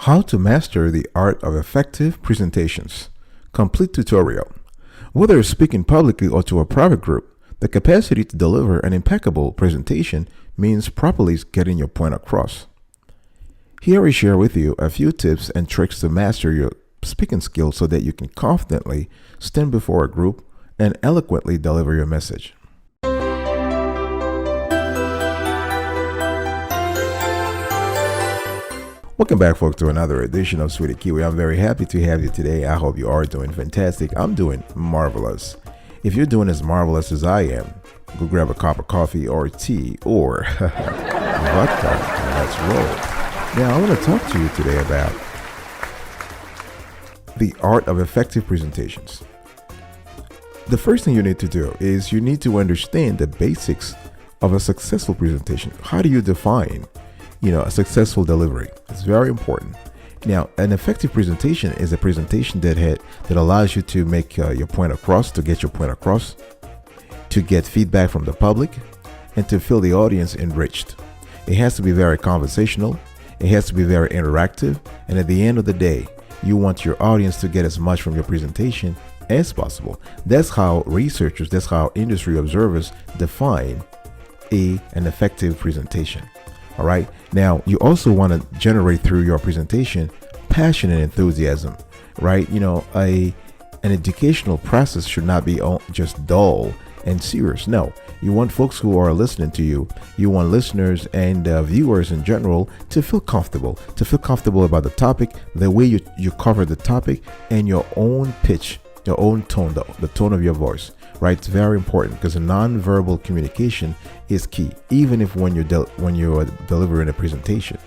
How to master the art of effective presentations. Complete tutorial. Whether you're speaking publicly or to a private group, the capacity to deliver an impeccable presentation means properly getting your point across. Here we share with you a few tips and tricks to master your speaking skills so that you can confidently stand before a group and eloquently deliver your message. Welcome back, folks, to another edition of Sweetie Kiwi. I'm very happy to have you today. I hope you are doing fantastic. I'm doing marvelous. If you're doing as marvelous as I am, go grab a cup of coffee or tea or vodka and let's roll. Now, I want to talk to you today about the art of effective presentations. The first thing you need to do is you need to understand the basics of a successful presentation. How do you define a successful delivery? It's very important. Now, an effective presentation is a presentation that allows you to make your point across, to get your point across, to get feedback from the public, and to feel the audience enriched. It has to be very conversational. It has to be very interactive. And at the end of the day, you want your audience to get as much from your presentation as possible. That's how researchers, that's how industry observers define an effective presentation. All right. Now, you also want to generate through your presentation passion and enthusiasm, right? An educational process should not be just dull and serious. No, you want folks who are listening to you. You want listeners and viewers in general to feel comfortable about the topic, the way you cover the topic, and your own pitch, your own tone, the tone of your voice. Right, it's very important because nonverbal communication is key, even if when you're delivering a presentation.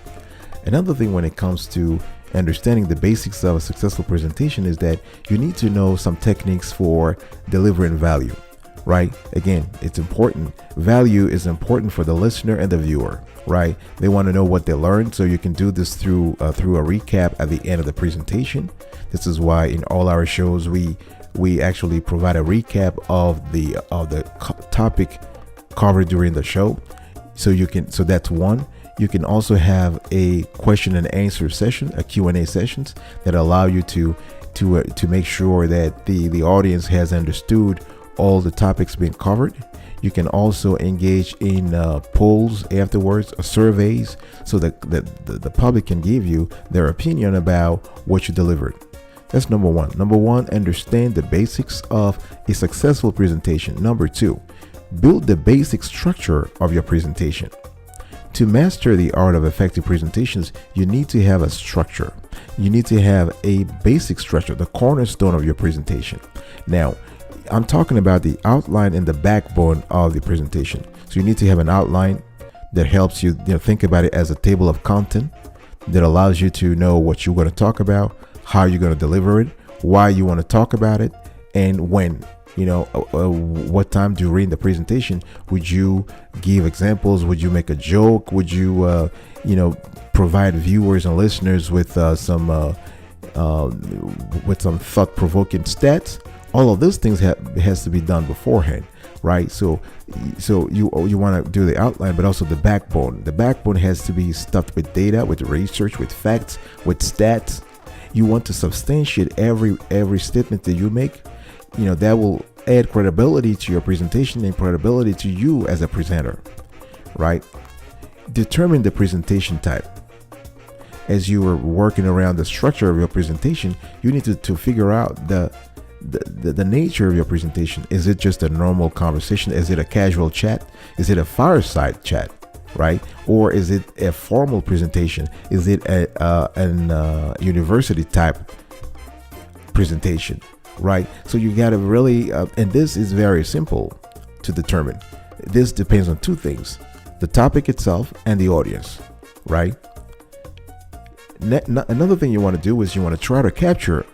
Another thing when it comes to understanding the basics of a successful presentation is that you need to know some techniques for delivering value. Right? Again, it's important. Value is important for the listener and the viewer. Right? They want to know what they learned, so you can do this through a recap at the end of the presentation. This is why in all our shows we actually provide a recap of the topic covered during the show. So that's one. You can also have a question and answer session, a Q&A sessions that allow you to make sure that the audience has understood all the topics being covered. You can also engage in polls afterwards, surveys, so that the public can give you their opinion about what you delivered. That's number one. Number one, understand the basics of a successful presentation. Number two, build the basic structure of your presentation. To master the art of effective presentations, you need to have a structure. You need to have a basic structure, the cornerstone of your presentation. Now, I'm talking about the outline and the backbone of the presentation. So you need to have an outline that helps you, think about it as a table of content that allows you to know what you're going to talk about, how you're going to deliver it, why you want to talk about it, and when. What time during the presentation would you give examples? Would you make a joke? Would you provide viewers and listeners with some thought-provoking stats? All of those things has to be done beforehand, right? So you want to do the outline, but also the backbone. The backbone has to be stuffed with data, with research, with facts, with stats. You want to substantiate every statement that you make. That will add credibility to your presentation and credibility to you as a presenter, right? Determine the presentation type. As you are working around the structure of your presentation, you need to figure out the nature of your presentation. Is it just a normal conversation? Is it a casual chat? Is it a fireside chat? Right? Or is it a formal presentation? Is it an university type presentation? Right? So you got to really, and this is very simple to determine. This depends on two things: the topic itself and the audience. Right? Another thing you want to do is you want to try to capture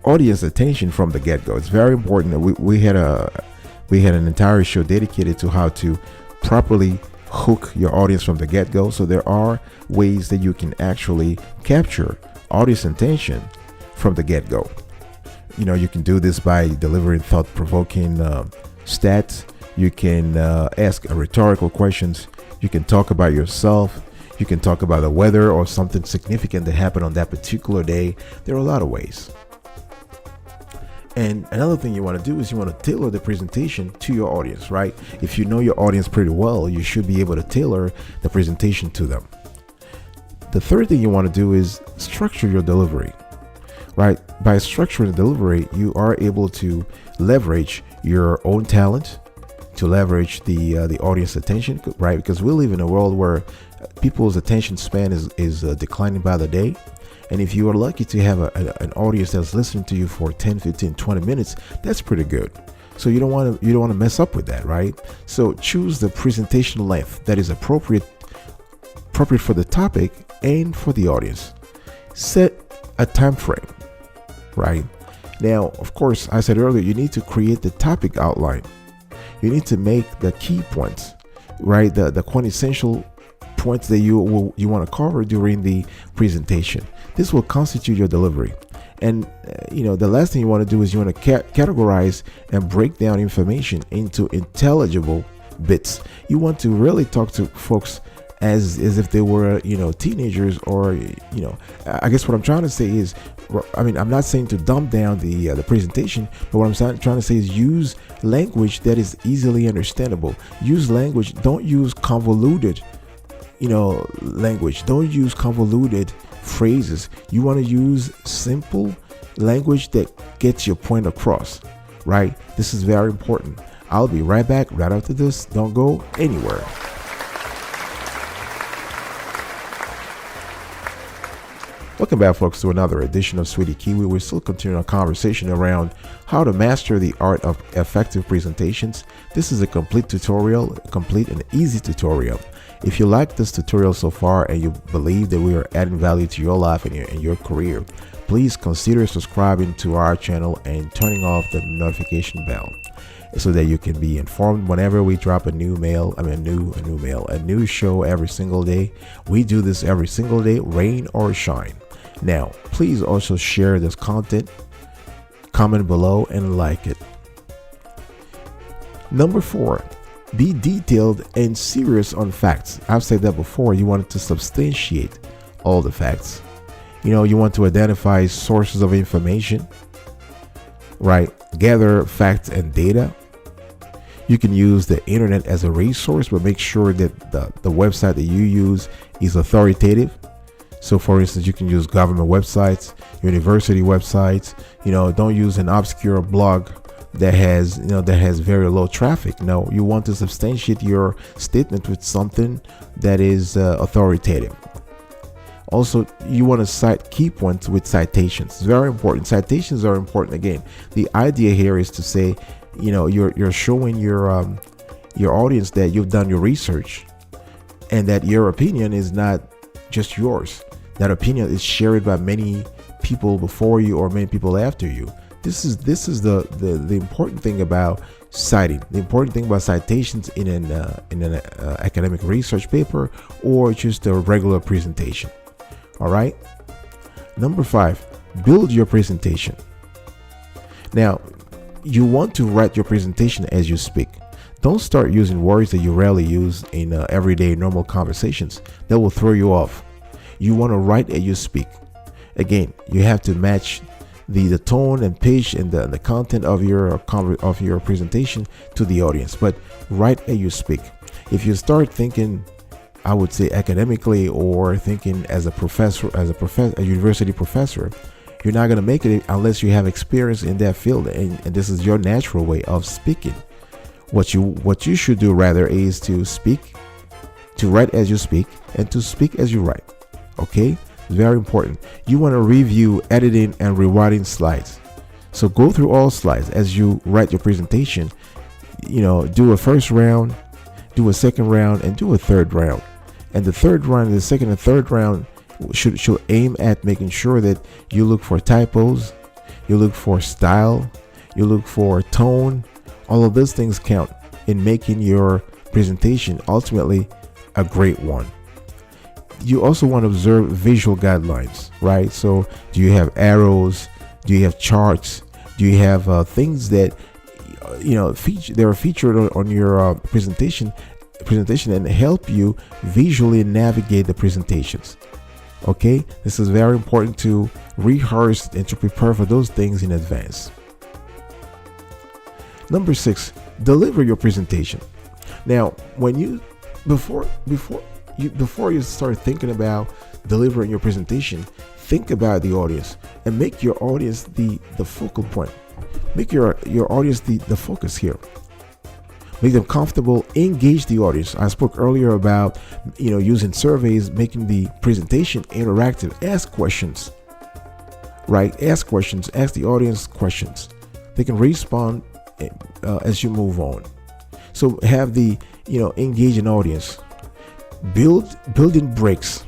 audience attention from the get-go. It's very important. We had an entire show dedicated to how to properly hook your audience from the get-go. So there are ways that you can actually capture audience attention from the get-go. You can do this by delivering thought-provoking stats. You can ask rhetorical questions. You can talk about yourself. You can talk about the weather or something significant that happened on that particular day. There are a lot of ways. And another thing you want to do is you want to tailor the presentation to your audience, right? If you know your audience pretty well, you should be able to tailor the presentation to them. The third thing you want to do is structure your delivery, right? By structuring the delivery, you are able to leverage your own talent, to leverage the audience attention, right? Because we live in a world where people's attention span is declining by the day. And if you are lucky to have an audience that's listening to you for 10, 15, 20 minutes, that's pretty good. So you don't want to mess up with that, right? So choose the presentation length that is appropriate for the topic and for the audience. Set a time frame, right? Now, of course, I said earlier, you need to create the topic outline. You need to make the key points, right? The quintessential points that you want to cover during the presentation. This will constitute your delivery. And the last thing you want to do is you want to categorize and break down information into intelligible bits. You want to really talk to folks as if they were teenagers, or I guess what I'm trying to say is, I'm not saying to dumb down the presentation, but what I'm trying to say is use language that is easily understandable. Use language, don't use convoluted language. Don't use convoluted phrases. You want to use simple language that gets your point across, right? This is very important. I'll be right back right after this. Don't go anywhere. Welcome back, folks, to another edition of Sweetie Kiwi. We're still continuing our conversation around how to master the art of effective presentations. This is a complete tutorial, complete and easy tutorial. If you like this tutorial so far and you believe that we are adding value to your life and your career, please consider subscribing to our channel and turning off the notification bell so that you can be informed whenever we drop a new show every single day. We do this every single day, rain or shine. Now, please also share this content, comment below, and like it. Number 4, be detailed and serious on facts. I've said that before. You want to substantiate all the facts. You want to identify sources of information, right? Gather facts and data. You can use the internet as a resource, but make sure that the website that you use is authoritative. So, for instance, you can use government websites, university websites. Don't use an obscure blog that has very low traffic. No, you want to substantiate your statement with something that is authoritative. Also, you want to cite key points with citations. It's very important. Citations are important. Again, the idea here is to say, you're showing your audience that you've done your research and that your opinion is not just yours. That opinion is shared by many people before you or many people after you. This is the important thing about citing. The important thing about citations in an academic research paper or just a regular presentation. All right. Number 5, build your presentation. Now, you want to write your presentation as you speak. Don't start using words that you rarely use in everyday normal conversations. That will throw you off. You want to write as you speak. Again, you have to match the tone and pitch and the content of your presentation to the audience, but write as you speak. If you start thinking, I would say academically, or thinking as a professor, a university professor, you're not going to make it unless you have experience in that field, and this is your natural way of speaking. What you should do rather is to write as you speak, and to speak as you write. Okay, very important. You want to review editing and rewriting slides. So go through all slides as you write your presentation. Do a first round, do a second round, and do a third round. And the third round, the second and third round should aim at making sure that you look for typos, you look for style, you look for tone. All of those things count in making your presentation ultimately a great one. You also want to observe visual guidelines, right? So do you have arrows? Do you have charts? Do you have things that they are featured on your presentation presentation and help you visually navigate the presentations. Okay, this is very important to rehearse and to prepare for those things in advance. Number 6, deliver your presentation. Now, when you before you start thinking about delivering your presentation, think about the audience and make your audience the focal point. Make your audience the focus here. Make them comfortable, engage the audience. I spoke earlier about, using surveys, making the presentation interactive. Ask questions, right? Ask questions, ask the audience questions. They can respond as you move on. So have the, engage an audience. Building breaks,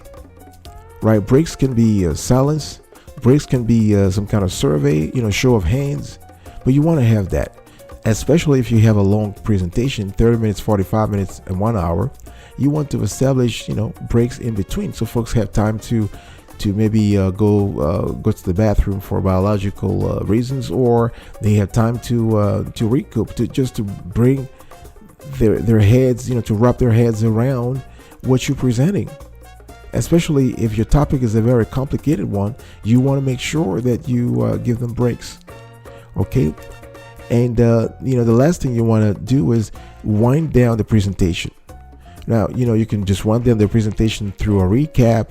right? Breaks can be silence. Breaks can be some kind of survey, show of hands, but you want to have that. Especially if you have a long presentation, 30 minutes, 45 minutes, and 1 hour, you want to establish, breaks in between, so folks have time to maybe go to the bathroom for biological reasons, or they have time to recoup, to bring their heads, to wrap their heads around what you're presenting. Especially if your topic is a very complicated one, you want to make sure that you give them breaks. Okay. And, the last thing you want to do is wind down the presentation. Now, you can just wind down the presentation through a recap,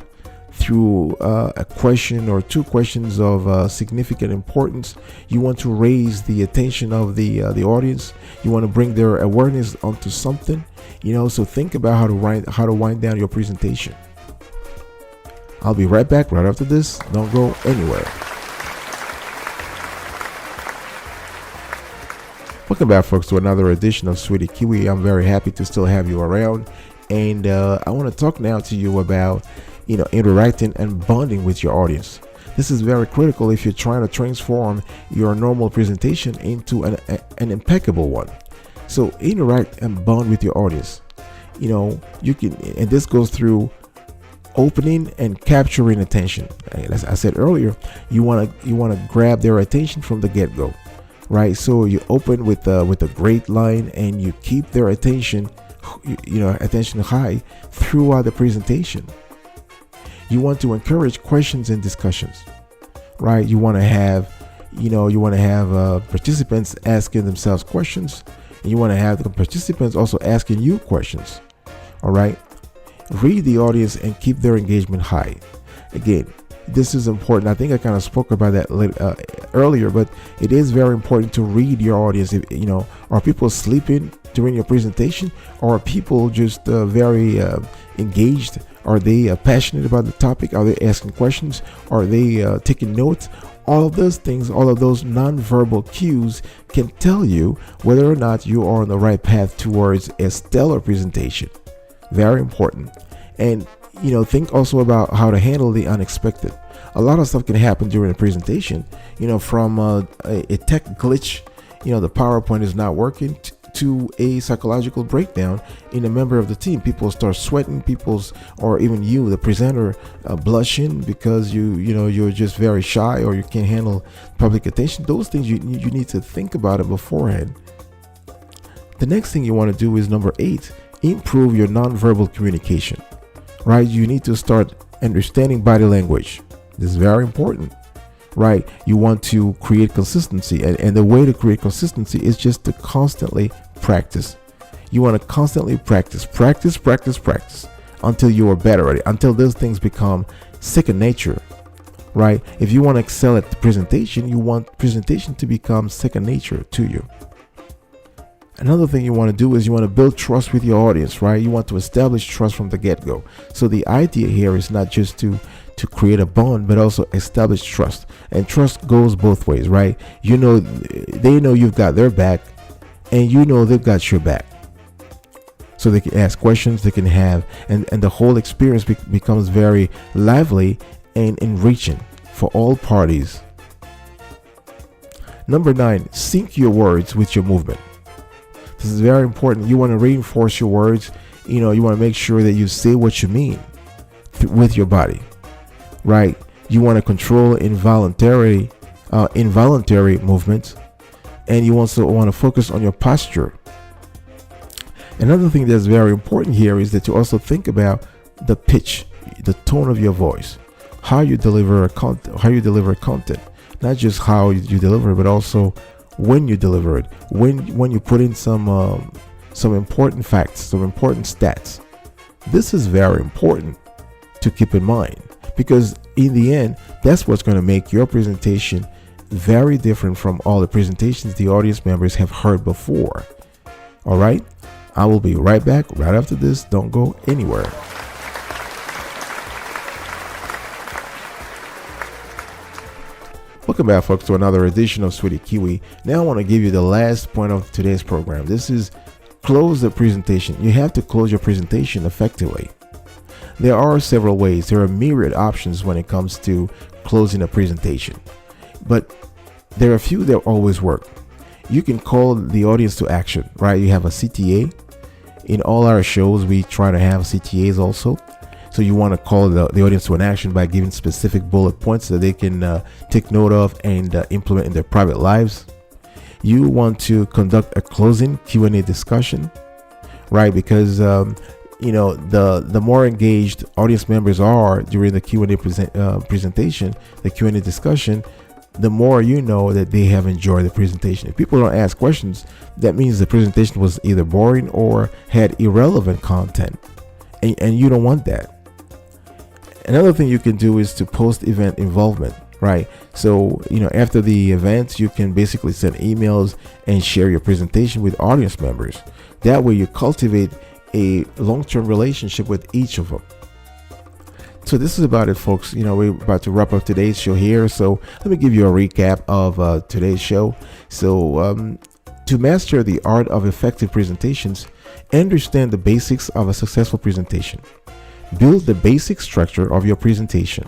through a question or two questions of significant importance. You want to raise the attention of the audience. You want to bring their awareness onto something, so think about how to wind down your presentation. I'll be right back right after this. Don't go anywhere. Welcome back, folks, to another edition of Sweetie Kiwi. I'm very happy to still have you around, and I want to talk now to you about, interacting and bonding with your audience. This is very critical if you're trying to transform your normal presentation into an impeccable one. So interact and bond with your audience. You can, and this goes through opening and capturing attention. As I said earlier, you want to grab their attention from the get-go. Right, so you open with a great line, and you keep their attention, attention high throughout the presentation. You want to encourage questions and discussions, right? You want to have, participants asking themselves questions, and you want to have the participants also asking you questions. All right, read the audience and keep their engagement high. Again, this is important. I think I kind of spoke about that earlier, but it is very important to read your audience. Are people sleeping during your presentation, or are people just very engaged? Are they passionate about the topic? Are they asking questions? Are they taking notes? All of those things, all of those nonverbal cues can tell you whether or not you are on the right path towards a stellar presentation. Very important. And think also about how to handle the unexpected. A lot of stuff can happen during a presentation, from a tech glitch, the PowerPoint is not working, to a psychological breakdown in a member of the team. People start sweating, or even you, the presenter, blushing because you're just very shy, or you can't handle public attention. Those things you need to think about it beforehand. The next thing you want to do is number 8, improve your nonverbal communication. Right, you need to start understanding body language. This is very important, right? You want to create consistency, and the way to create consistency is just to constantly practice. You want to constantly practice until you are better at it, until those things become second nature, right? If you want to excel at the presentation, you want presentation to become second nature to you. Another thing you want to do is you want to build trust with your audience, right? You want to establish trust from the get-go. So the idea here is not just to create a bond, but also establish trust. And trust goes both ways, right? They know you've got their back, and they've got your back. So they can ask questions, they can have, and the whole experience becomes very lively and enriching for all parties. Number 9, sync your words with your movement. This is very important. You want to reinforce your words. You want to make sure that you say what you mean with your body, right? You want to control involuntary movements, and you also want to focus on your posture. Another thing that's very important here is that you also think about the pitch, the tone of your voice, how you deliver content, not just how you deliver it, but also when you deliver it, when you put in some important facts, some important stats. This is very important to keep in mind, because in the end, that's what's going to make your presentation very different from all the presentations the audience members have heard before. All right, I will be right back right after this. Don't go anywhere. Welcome back, folks, to another edition of Sweetie Kiwi. Now I want to give you the last point of today's program. This is close the presentation. You have to close your presentation effectively. There are several ways. There are myriad options when it comes to closing a presentation, but there are a few that always work. You can call the audience to action, right? You have a CTA. In all our shows, we try to have CTAs also. So you want to call the audience to an action by giving specific bullet points that they can take note of and implement in their private lives. You want to conduct a closing Q&A discussion, right? Because the more engaged audience members are during the Q&A presentation, the Q&A discussion, the more you know that they have enjoyed the presentation. If people don't ask questions, that means the presentation was either boring or had irrelevant content, and you don't want that. Another thing you can do is to post event involvement, right? So, after the event, you can basically send emails and share your presentation with audience members. That way you cultivate a long-term relationship with each of them. So this is about it, folks. We're about to wrap up today's show here. So let me give you a recap of today's show. So to master the art of effective presentations, understand the basics of a successful presentation. Build the basic structure of your presentation.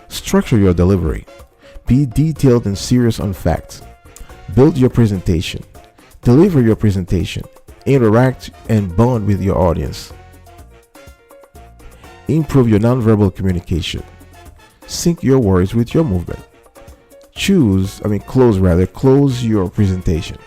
Structure your delivery. Be detailed and serious on facts. Build your presentation. Deliver your presentation. Interact and bond with your audience. Improve your nonverbal communication. Sync your words with your movement. Close your presentation.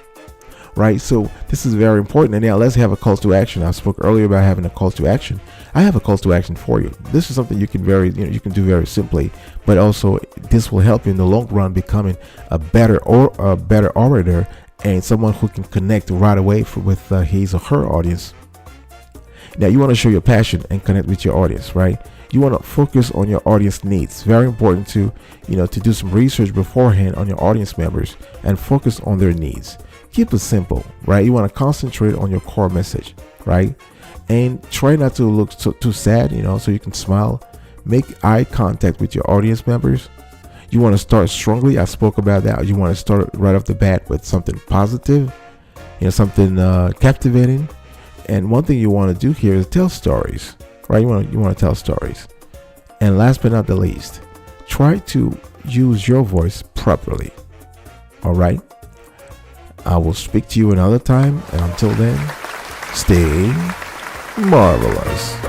Right? So this is very important. And now let's have a call to action. I spoke earlier about having a call to action. I have a call to action for you. This is something you can do very simply, but also this will help you in the long run becoming a better orator and someone who can connect right away with his or her audience. Now you want to show your passion and connect with your audience, right? You want to focus on your audience needs. Very important to do some research beforehand on your audience members and focus on their needs. Keep it simple, right? You want to concentrate on your core message, right? And try not to look too sad, so you can smile. Make eye contact with your audience members. You want to start strongly. I spoke about that. You want to start right off the bat with something positive, something captivating. And one thing you want to do here is tell stories, right? You want to tell stories. And last but not the least, try to use your voice properly. All right. I will speak to you another time. And until then, stay marvelous.